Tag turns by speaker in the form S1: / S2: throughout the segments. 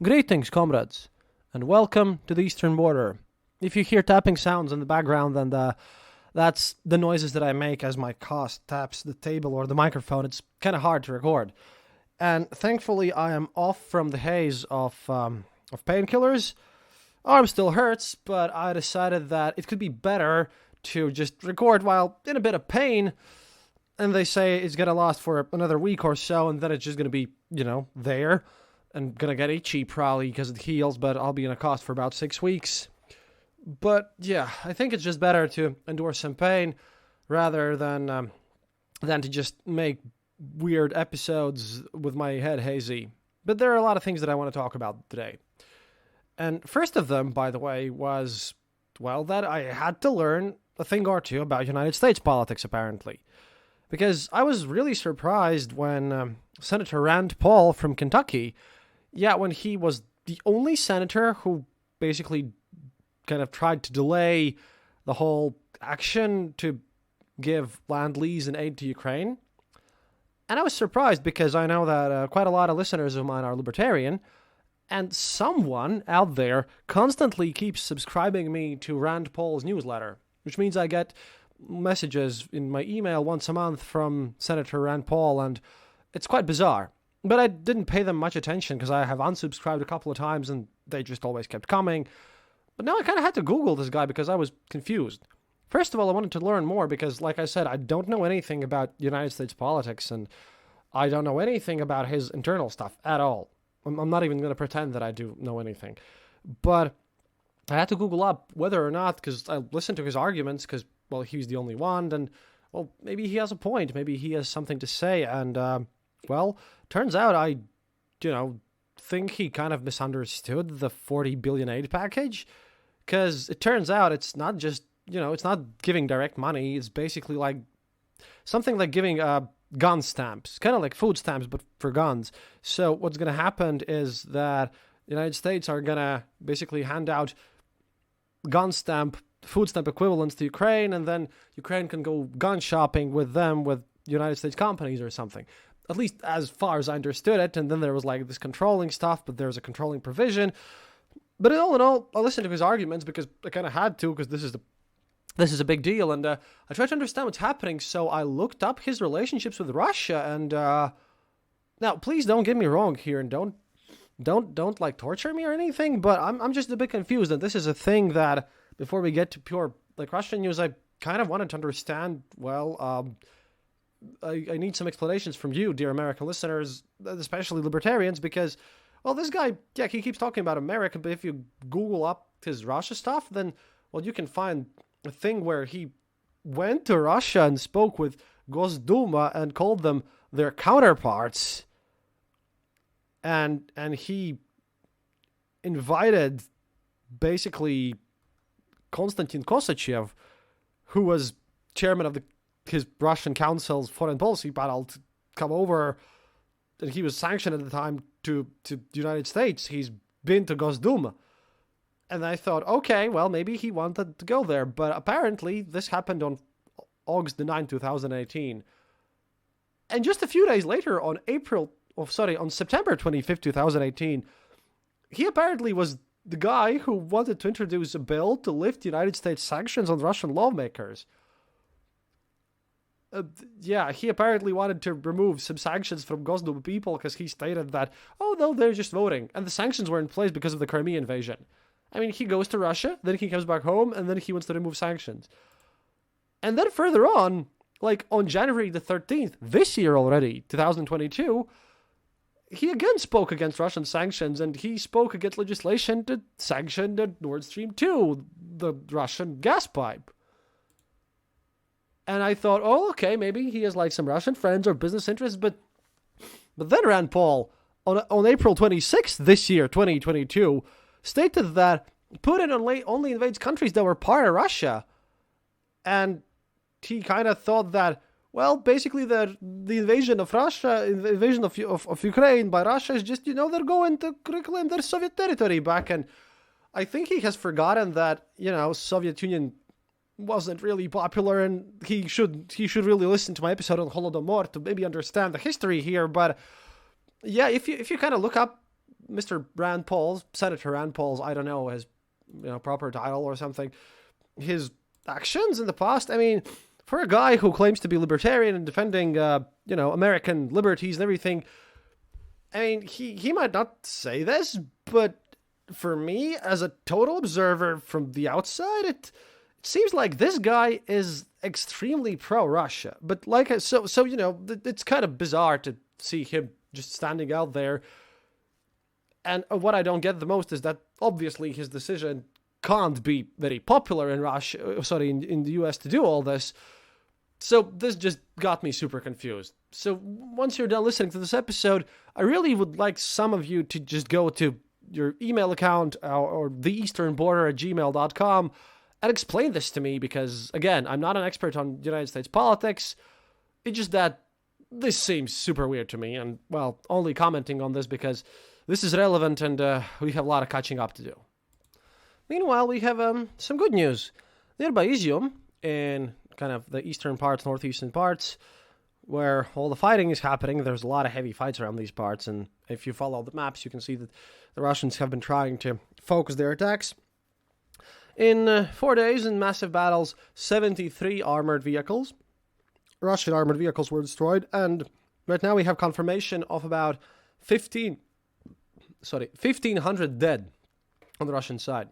S1: Greetings, comrades, and welcome to the Eastern Border. If you hear tapping sounds in the background, then that's the noises that I make as my cost taps the table or the microphone. It's kind of hard to record. And thankfully, I am off from the haze of painkillers. Arm still hurts, but I decided that it could be better to just record while in a bit of pain. And they say it's going to last for another week or so, and then it's just going to be, there. And going to get itchy probably because it heals, but I'll be in a cast for about 6 weeks. But yeah, I think it's just better to endure some pain rather than to just make weird episodes with my head hazy. But there are a lot of things that I want to talk about today. And first of them, by the way, was, that I had to learn a thing or two about United States politics, apparently. Because I was really surprised when Senator Rand Paul from Kentucky, when he was the only senator who basically kind of tried to delay the whole action to give land lease and aid to Ukraine. And I was surprised because I know that quite a lot of listeners of mine are libertarian, and someone out there constantly keeps subscribing me to Rand Paul's newsletter, which means I get messages in my email once a month from Senator Rand Paul, and it's quite bizarre. But I didn't pay them much attention because I have unsubscribed a couple of times and they just always kept coming. But now I kind of had to Google this guy because I was confused. First of all, I wanted to learn more because, like I said, I don't know anything about United States politics and I don't know anything about his internal stuff at all. I'm not even going to pretend that I do know anything. But I had to Google up whether or not, because I listened to his arguments because, he's the only one, and, maybe he has a point. Maybe he has something to say, and, turns out I, think he kind of misunderstood the $40 billion aid package, because it turns out it's not just, it's not giving direct money. It's basically like something like giving gun stamps, kind of like food stamps, but for guns. So what's going to happen is that the United States are going to basically hand out food stamp equivalents to Ukraine, and then Ukraine can go gun shopping with them with United States companies or something. At least as far as I understood it, and then there was like this controlling stuff, but there's a controlling provision. But all in all, I listened to his arguments because I kind of had to, because this is a big deal, and I tried to understand what's happening. So I looked up his relationships with Russia, and now please don't get me wrong here, and don't like torture me or anything. But I'm just a bit confused, and this is a thing that before we get to pure like Russian news, I kind of wanted to understand. I need some explanations from you, dear American listeners, especially libertarians, because, this guy, he keeps talking about America, but if you Google up his Russia stuff, then, you can find a thing where he went to Russia and spoke with Gosduma and called them their counterparts, and he invited, basically, Konstantin Kosachev, who was chairman of his Russian Council's foreign policy panel, to come over, and he was sanctioned at the time to the United States. He's been to Gosduma. And I thought, okay, maybe he wanted to go there. But apparently, this happened on August the 9th, 2018. And just a few days later, on September 25th, 2018, he apparently was the guy who wanted to introduce a bill to lift United States sanctions on Russian lawmakers. He apparently wanted to remove some sanctions from Gosduma people because he stated that, they're just voting. And the sanctions were in place because of the Crimea invasion. I mean, he goes to Russia, then he comes back home, and then he wants to remove sanctions. And then further on, like on January the 13th, this year already, 2022, he again spoke against Russian sanctions, and he spoke against legislation to sanction the Nord Stream 2, the Russian gas pipe. And I thought, okay, maybe he has like some Russian friends or business interests, but then Rand Paul, on April 26th this year, 2022, stated that Putin only invades countries that were part of Russia. And he kind of thought that, basically the invasion of Russia, the invasion of Ukraine by Russia is just, they're going to reclaim their Soviet territory back. And I think he has forgotten that, Soviet Union wasn't really popular, and he should really listen to my episode on Holodomor to maybe understand the history here. But if you kind of look up Mr. Rand Paul's, Senator Rand Paul's, I don't know his proper title or something, his actions in the past, I mean, for a guy who claims to be libertarian and defending, American liberties and everything, I mean, he might not say this, but for me, as a total observer from the outside, it seems like this guy is extremely pro-Russia. But it's kind of bizarre to see him just standing out there. And what I don't get the most is that obviously his decision can't be very popular in in the US to do all this. So this just got me super confused. So once you're done listening to this episode, I really would like some of you to just go to your email account or theeasternborder@gmail.com and explain this to me, because, again, I'm not an expert on United States politics. It's just that this seems super weird to me, and, well, only commenting on this because this is relevant and we have a lot of catching up to do. Meanwhile, we have some good news. Nearby Izium, in kind of the eastern parts, northeastern parts, where all the fighting is happening, there's a lot of heavy fights around these parts, and if you follow the maps, you can see that the Russians have been trying to focus their attacks. In 4 days, in massive battles, 73 Russian armored vehicles were destroyed, and right now we have confirmation of about 1,500 dead on the Russian side.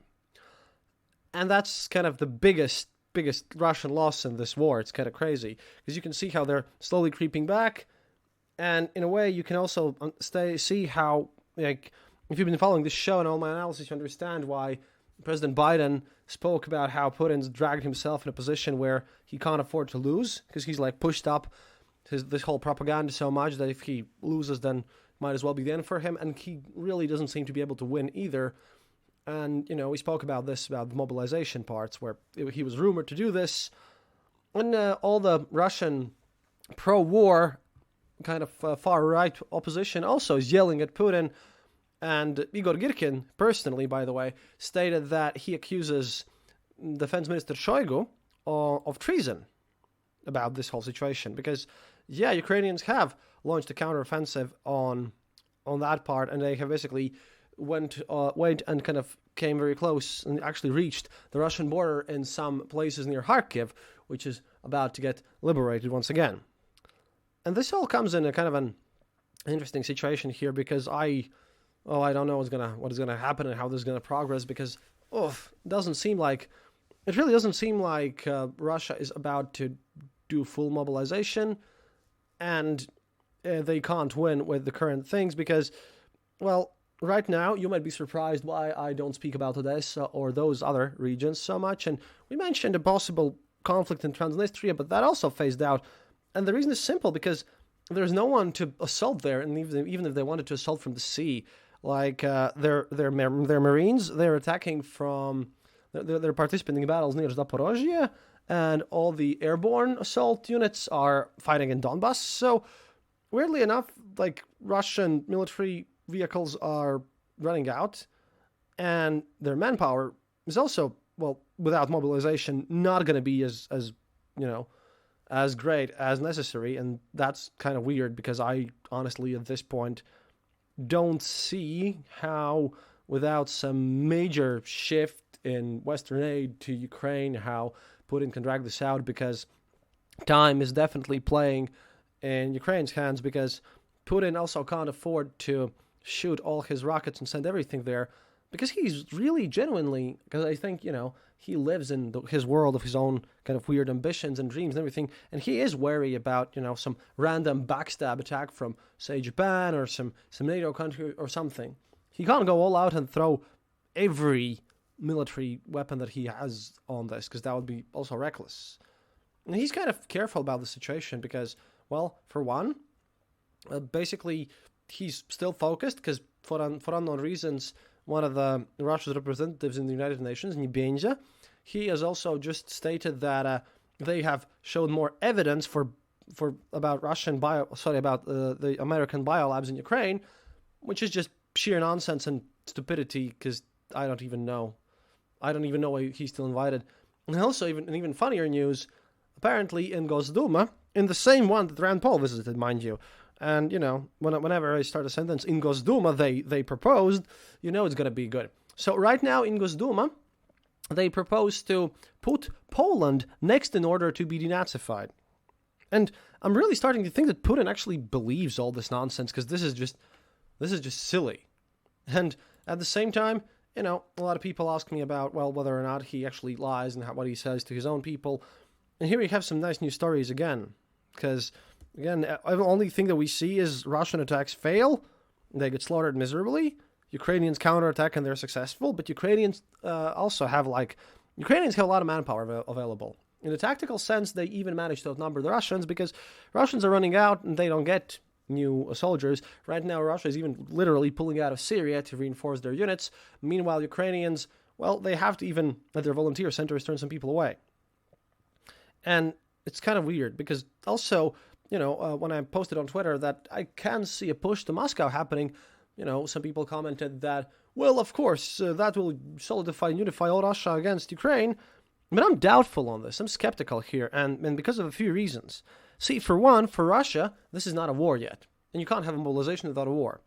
S1: And that's kind of the biggest Russian loss in this war. It's kind of crazy, because you can see how they're slowly creeping back, and in a way you can also see how, like, if you've been following this show and all my analysis, you understand why President Biden spoke about how Putin's dragged himself in a position where he can't afford to lose, because he's like pushed up this whole propaganda so much that if he loses, then might as well be the end for him, and he really doesn't seem to be able to win either. And, we spoke about this, about the mobilization parts, where he was rumored to do this, and all the Russian pro-war kind of far-right opposition also is yelling at Putin. And Igor Girkin, personally, by the way, stated that he accuses Defense Minister Shoigu of treason about this whole situation. Because, Ukrainians have launched a counteroffensive on that part, and they have basically went and kind of came very close and actually reached the Russian border in some places near Kharkiv, which is about to get liberated once again. And this all comes in a kind of an interesting situation here, because I don't know what is gonna happen and how this is gonna progress, because it really doesn't seem like Russia is about to do full mobilization, and they can't win with the current things, because, well, right now you might be surprised why I don't speak about Odessa or those other regions so much, and we mentioned a possible conflict in Transnistria, but that also phased out, and the reason is simple, because there's no one to assault there, and even if they wanted to assault from the sea, like their Marines, they're attacking from, they're participating in battles near Zaporozhye, and all the airborne assault units are fighting in Donbass. So weirdly enough, like, Russian military vehicles are running out, and their manpower is also, well, without mobilization, not going to be as great as necessary, and that's kind of weird, because I honestly at this point don't see how, without some major shift in Western aid to Ukraine, how Putin can drag this out, because time is definitely playing in Ukraine's hands, because Putin also can't afford to shoot all his rockets and send everything there, because he's really genuinely, because I think, he lives in his world of his own kind of weird ambitions and dreams and everything, and he is wary about, some random backstab attack from, say, Japan or some NATO country or something. He can't go all out and throw every military weapon that he has on this, because that would be also reckless. And he's kind of careful about the situation because, well, for one, basically, he's still focused, because for unknown reasons, one of the Russia's representatives in the United Nations, Nebenzia, he has also just stated that they have shown more evidence about the American biolabs in Ukraine, which is just sheer nonsense and stupidity, because I don't even know why he's still invited. And also, even funnier news, apparently in Gosduma, in the same one that Rand Paul visited, mind you, And, whenever I start a sentence, in Gosduma, they proposed, it's going to be good. So right now in Gosduma, they propose to put Poland next in order to be denazified. And I'm really starting to think that Putin actually believes all this nonsense, because this is just silly. And at the same time, a lot of people ask me about, whether or not he actually lies and what he says to his own people. And here we have some nice news stories again. Because, again, the only thing that we see is Russian attacks fail. They get slaughtered miserably. Ukrainians counterattack and they're successful. But Ukrainians also have, Ukrainians have a lot of manpower available. In a tactical sense, they even manage to outnumber the Russians, because Russians are running out and they don't get new soldiers. Right now, Russia is even literally pulling out of Syria to reinforce their units. Meanwhile, Ukrainians, they have to even at their volunteer centers turn some people away. And it's kind of weird, because also, when I posted on Twitter that I can see a push to Moscow happening, some people commented that, of course, that will solidify and unify all Russia against Ukraine. But I'm doubtful on this. I'm skeptical here, and because of a few reasons. See, for one, for Russia, this is not a war yet, and you can't have a mobilization without a war.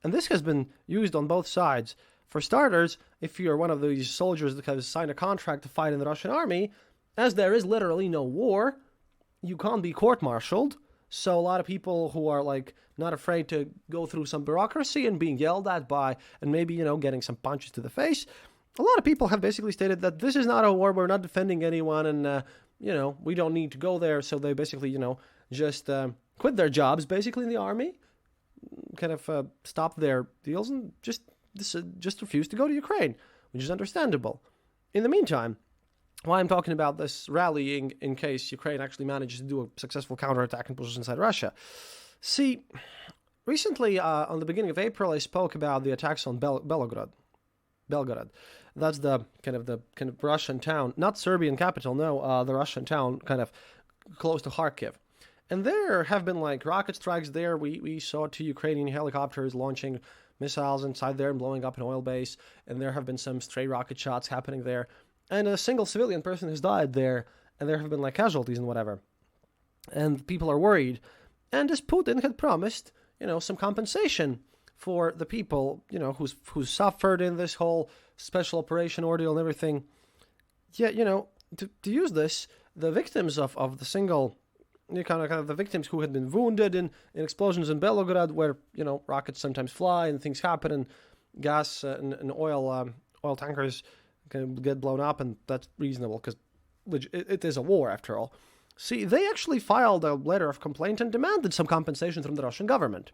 S1: And this has been used on both sides. For starters, if you're one of these soldiers that has signed a contract to fight in the Russian army, as there is literally no war, you can't be court-martialed. So a lot of people who are not afraid to go through some bureaucracy and being yelled at by, and maybe, getting some punches to the face, a lot of people have basically stated that this is not a war, we're not defending anyone, and, we don't need to go there. So they basically, just quit their jobs, basically, in the army, kind of stop their deals, and just refuse to go to Ukraine, which is understandable. In the meantime, why I'm talking about this rallying in case Ukraine actually manages to do a successful counterattack and pushes inside Russia. See, recently, on the beginning of April, I spoke about the attacks on Belgorod. That's the kind of Russian town, not Serbian capital, no, the Russian town kind of close to Kharkiv. And there have been rocket strikes there. We saw 2 Ukrainian helicopters launching missiles inside there and blowing up an oil base. And there have been some stray rocket shots happening there. And a single civilian person has died there. And there have been casualties and whatever. And people are worried. And as Putin had promised, some compensation for the people, who suffered in this whole special operation ordeal and everything. Yeah, to use this, the victims of the single, kind of the victims who had been wounded in explosions in Belgorod, where, rockets sometimes fly and things happen, and gas and oil tankers can get blown up, and that's reasonable, because it is a war after all. See, they actually filed a letter of complaint and demanded some compensation from the Russian government.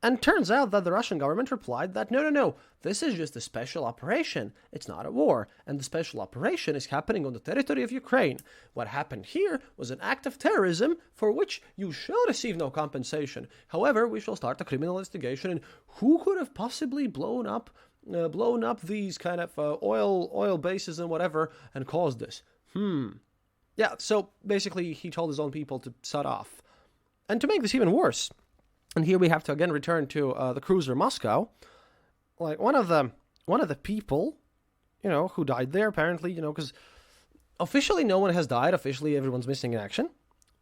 S1: And turns out that the Russian government replied that, no, this is just a special operation. It's not a war. And the special operation is happening on the territory of Ukraine. What happened here was an act of terrorism for which you shall receive no compensation. However, we shall start a criminal investigation. And who could have possibly blown up these kind of oil bases and whatever and caused this? Yeah, so basically he told his own people to shut off. And to make this even worse, and here we have to again return to the cruiser Moscow. One of the people, who died there apparently, because officially no one has died. Officially everyone's missing in action,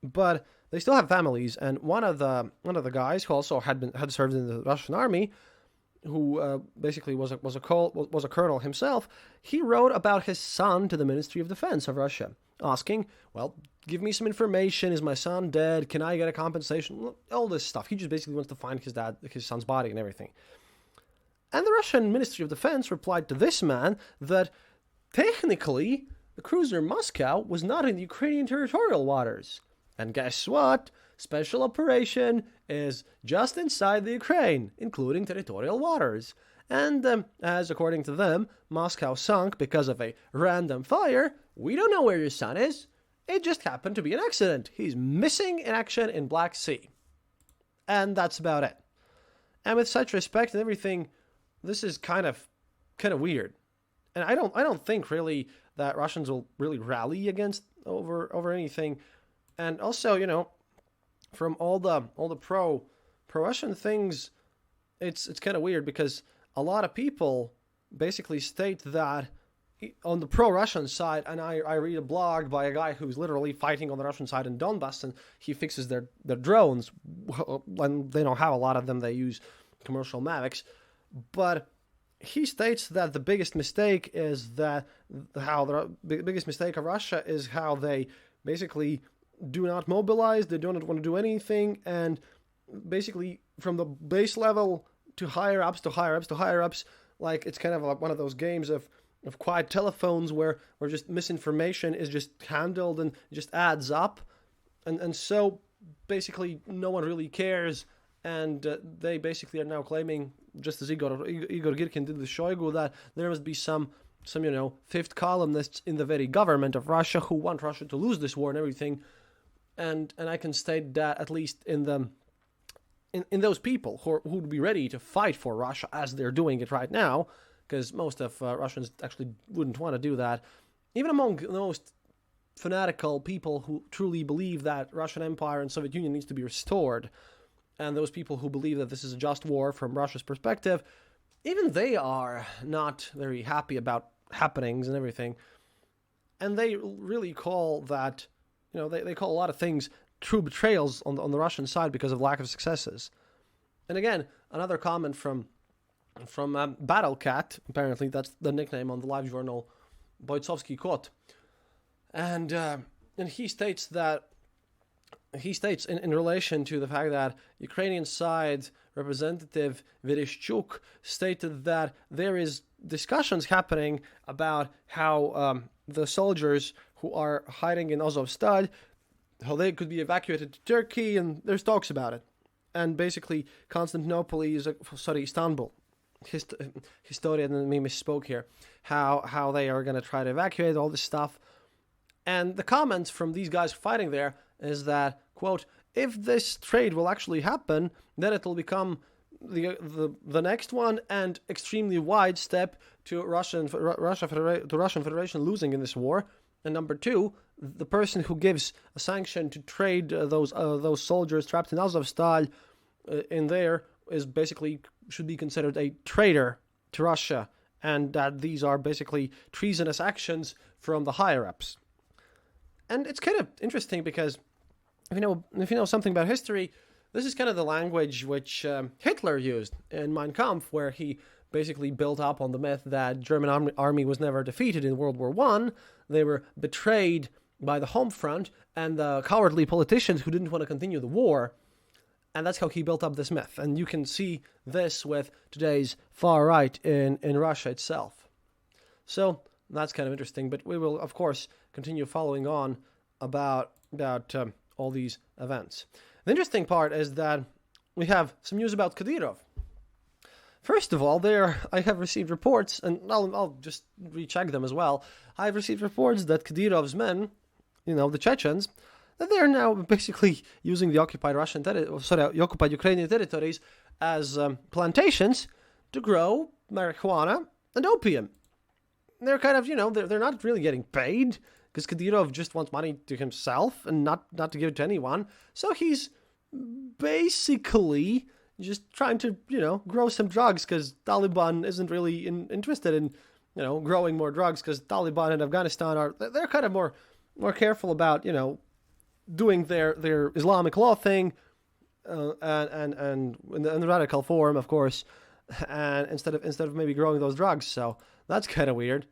S1: but they still have families. And one of the guys who also had served in the Russian army, who basically was a colonel himself, he wrote about his son to the Ministry of Defense of Russia, asking, give me some information. Is my son dead? Can I get a compensation? All this stuff. He just basically wants to find his son's body and everything. And the Russian Ministry of Defense replied to this man that technically the cruiser Moscow was not in the Ukrainian territorial waters. And guess what? Special operation is just inside the Ukraine, including territorial waters. And as according to them, Moscow sunk because of a random fire. We don't know where your son is. It just happened to be an accident. He's missing in action in Black Sea. And that's about it. And with such respect and everything, this is kind of weird. And I don't think really that Russians will really rally against over anything. And also, from all the pro-Russian things, it's kind of weird, because a lot of people basically state that on the pro-Russian side, and I read a blog by a guy who's literally fighting on the Russian side in Donbass, and he fixes their drones. When they don't have a lot of them, they use commercial Mavics. But he states that the biggest mistake is that the biggest mistake of Russia is how they basically do not mobilize, they do not want to do anything, and basically from the base level to higher ups to higher ups to higher ups, like it's kind of like one of those games of quiet telephones where just misinformation is just handled and just adds up, and so basically no one really cares, and they basically are now claiming, just as Igor Girkin did with Shoigu, that there must be some fifth columnists in the very government of Russia who want Russia to lose this war and everything, and I can state that at least in those people who would be ready to fight for Russia as they're doing it right now, because most of Russians actually wouldn't want to do that. Even among the most fanatical people who truly believe that Russian Empire and Soviet Union needs to be restored, and those people who believe that this is a just war from Russia's perspective, even they are not very happy about happenings and everything. And they really call that, they call a lot of things true betrayals on the Russian side because of lack of successes. And again, another comment from Battlecat, apparently that's the nickname on the live journal, Boytsovsky Kot, and he states in relation to the fact that Ukrainian side representative Vereshchuk stated that there is discussions happening about how the soldiers who are hiding in Azovstal, how they could be evacuated to Turkey, and there's talks about it. And basically, Istanbul. Historian and me misspoke here. How they are going to try to evacuate all this stuff. And the comments from these guys fighting there is that, quote, if this trade will actually happen, then it will become the next one and extremely wide step to Russian Federation losing in this war. And number two, the person who gives a sanction to trade those soldiers trapped in Azovstal in there is basically should be considered a traitor to Russia, and that these are basically treasonous actions from the higher ups. And it's kind of interesting because if you know something about history, this is kind of the language which Hitler used in Mein Kampf, where he basically built up on the myth that German army was never defeated in World War I. They were betrayed by the home front and the cowardly politicians who didn't want to continue the war. And that's how he built up this myth. And you can see this with today's far right in Russia itself. So that's kind of interesting. But we will, of course, continue following on about all these events. The interesting part is that we have some news about Kadyrov. First of all, I have received reports, and I'll just recheck them as well. I've received reports that Kadyrov's men, the Chechens, that they are now basically using the occupied Ukrainian territories as plantations to grow marijuana and opium. They're kind of, they're not really getting paid because Kadyrov just wants money to himself and not to give it to anyone. So he's basically just trying to, grow some drugs because Taliban isn't really interested in, growing more drugs because Taliban and Afghanistan they're kind of more careful about, doing their Islamic law thing, and in the radical form, of course, and instead of maybe growing those drugs. So that's kind of weird.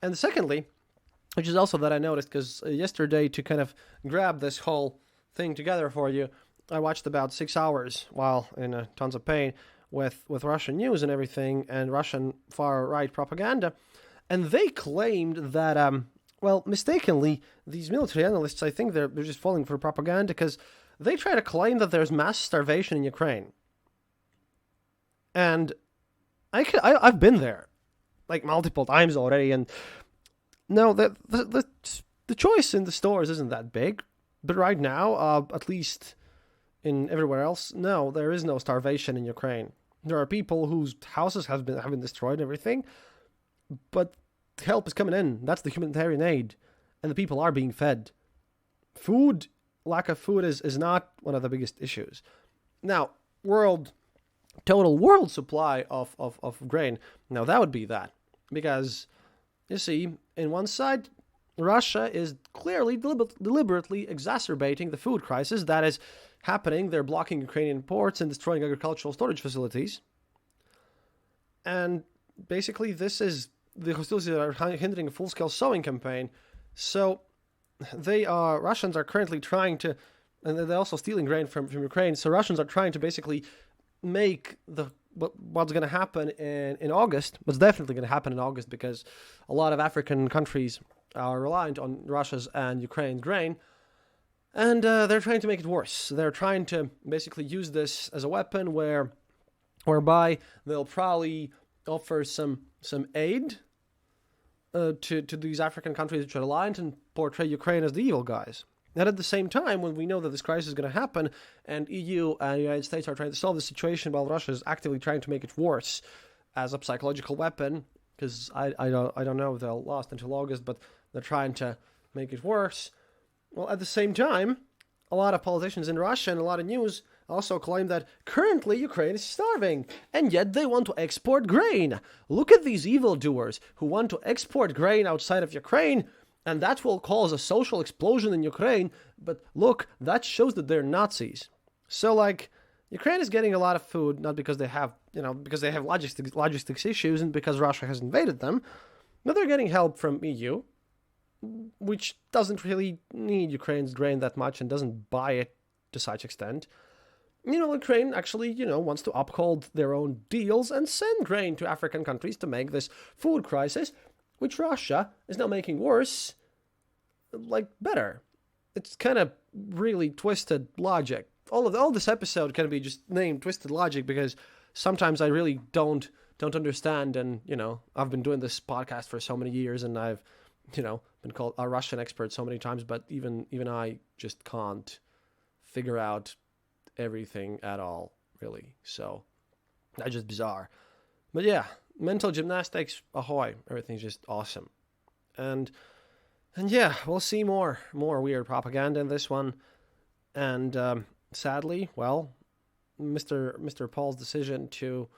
S1: And secondly, which is also that I noticed because yesterday, to kind of grab this whole thing together for you, I watched about 6 hours while in tons of pain with Russian news and everything and Russian far right propaganda, and they claimed that mistakenly, these military analysts, I think they're just falling for propaganda because they try to claim that there's mass starvation in Ukraine. And I've been there, like multiple times already, and no, the choice in the stores isn't that big. But right now, at least in everywhere else, no, there is no starvation in Ukraine. There are people whose houses have been destroyed and everything, but help is coming in. That's the humanitarian aid, and the people are being fed. Lack of food is not one of the biggest issues. Now, total world supply of grain. Now that would be that, because You see, in one side, Russia is clearly deliberately exacerbating the food crisis that is happening. They're blocking Ukrainian ports and destroying agricultural storage facilities. And basically, this is the hostilities that are hindering a full-scale sowing campaign. So Russians are currently trying to, and they're also stealing grain from Ukraine. So Russians are trying to basically make what's going to happen in August, what's definitely going to happen in August, because a lot of African countries are reliant on Russia's and Ukraine's grain, and they're trying to make it worse. They're trying to basically use this as a weapon whereby they'll probably offer some aid to these African countries which are reliant and portray Ukraine as the evil guys. And at the same time, when we know that this crisis is going to happen, and EU and the United States are trying to solve the situation while Russia is actively trying to make it worse as a psychological weapon, because I don't know if they'll last until August, but they're trying to make it worse. Well, at the same time, a lot of politicians in Russia and a lot of news also claim that currently Ukraine is starving, and yet they want to export grain. Look at these evildoers who want to export grain outside of Ukraine, and that will cause a social explosion in Ukraine. But look, that shows that they're Nazis. So, Ukraine is getting a lot of food, not because they have, because they have logistics issues and because Russia has invaded them, but they're getting help from EU, which doesn't really need Ukraine's grain that much and doesn't buy it to such extent. Ukraine actually, wants to uphold their own deals and send grain to African countries to make this food crisis, which Russia is now making worse, better. It's kind of really twisted logic. All this episode can be just named Twisted Logic because sometimes I really don't understand, and, I've been doing this podcast for so many years, and I've, been called a Russian expert so many times, but even I just can't figure out everything at all, really. So that's just bizarre. But yeah, mental gymnastics, ahoy. Everything's just awesome. And yeah, we'll see more weird propaganda in this one. And sadly, well, Mr. Paul's decision to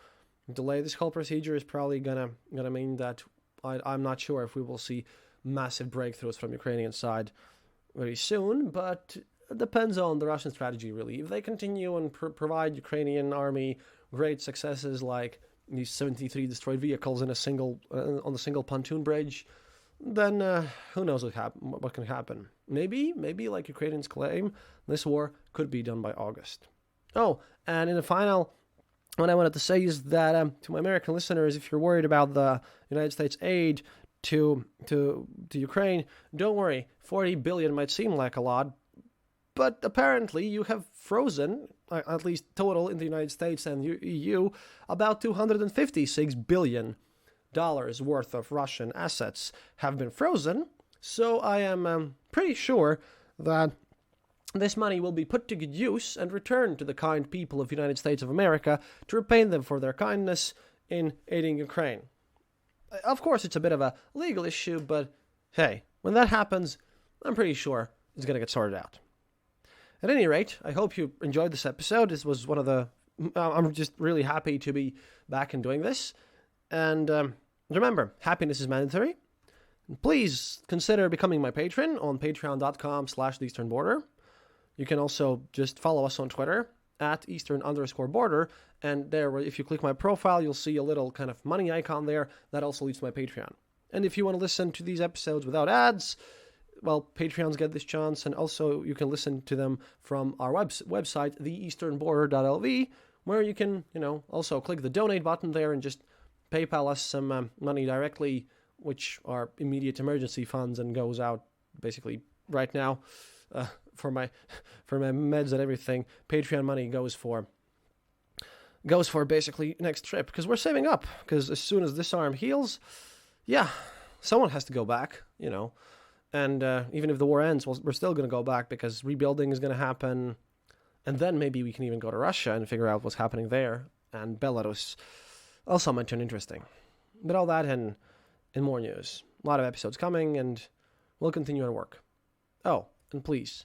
S1: delay this whole procedure is probably gonna mean that I'm not sure if we will see massive breakthroughs from Ukrainian side very soon, but it depends on the Russian strategy, really. If they continue and provide Ukrainian army great successes like these 73 destroyed vehicles on a single pontoon bridge, then who knows what can happen. Maybe, like Ukrainians claim, this war could be done by August. Oh, and in the final, what I wanted to say is that to my American listeners, if you're worried about the United States aid to Ukraine, don't worry. 40 billion might seem like a lot, but apparently you have frozen, at least total in the United States and EU, about $256 billion worth of Russian assets have been frozen. So I am pretty sure that this money will be put to good use and returned to the kind people of the United States of America to repay them for their kindness in aiding Ukraine. Of course, it's a bit of a legal issue, but hey, when that happens, I'm pretty sure it's going to get sorted out. At any rate, I hope you enjoyed this episode. This was one of the... I'm just really happy to be back and doing this. And remember, happiness is mandatory. And please consider becoming my patron on patreon.com/theeasternborder. You can also just follow us on Twitter at Eastern_border. And there, if you click my profile, you'll see a little kind of money icon there. That also leads to my Patreon. And if you want to listen to these episodes without ads, well, Patreons get this chance, and also you can listen to them from our website, theeasternborder.lv, where you can, also click the donate button there and just PayPal us some money directly, which are immediate emergency funds and goes out basically right now for my meds and everything. Patreon money goes for basically next trip, because we're saving up, because as soon as this arm heals, yeah, someone has to go back, And even if the war ends, we're still going to go back because rebuilding is going to happen. And then maybe we can even go to Russia and figure out what's happening there. And Belarus also might turn interesting. But all that and more news. A lot of episodes coming, and we'll continue our work. Oh, and please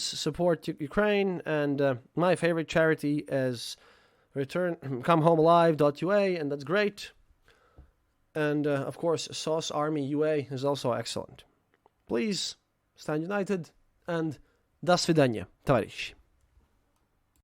S1: support Ukraine. And my favorite charity is comehomealive.ua, and that's great. And, of course, Sauce Army UA is also excellent. Please, stand united, and до свидания, товарищи.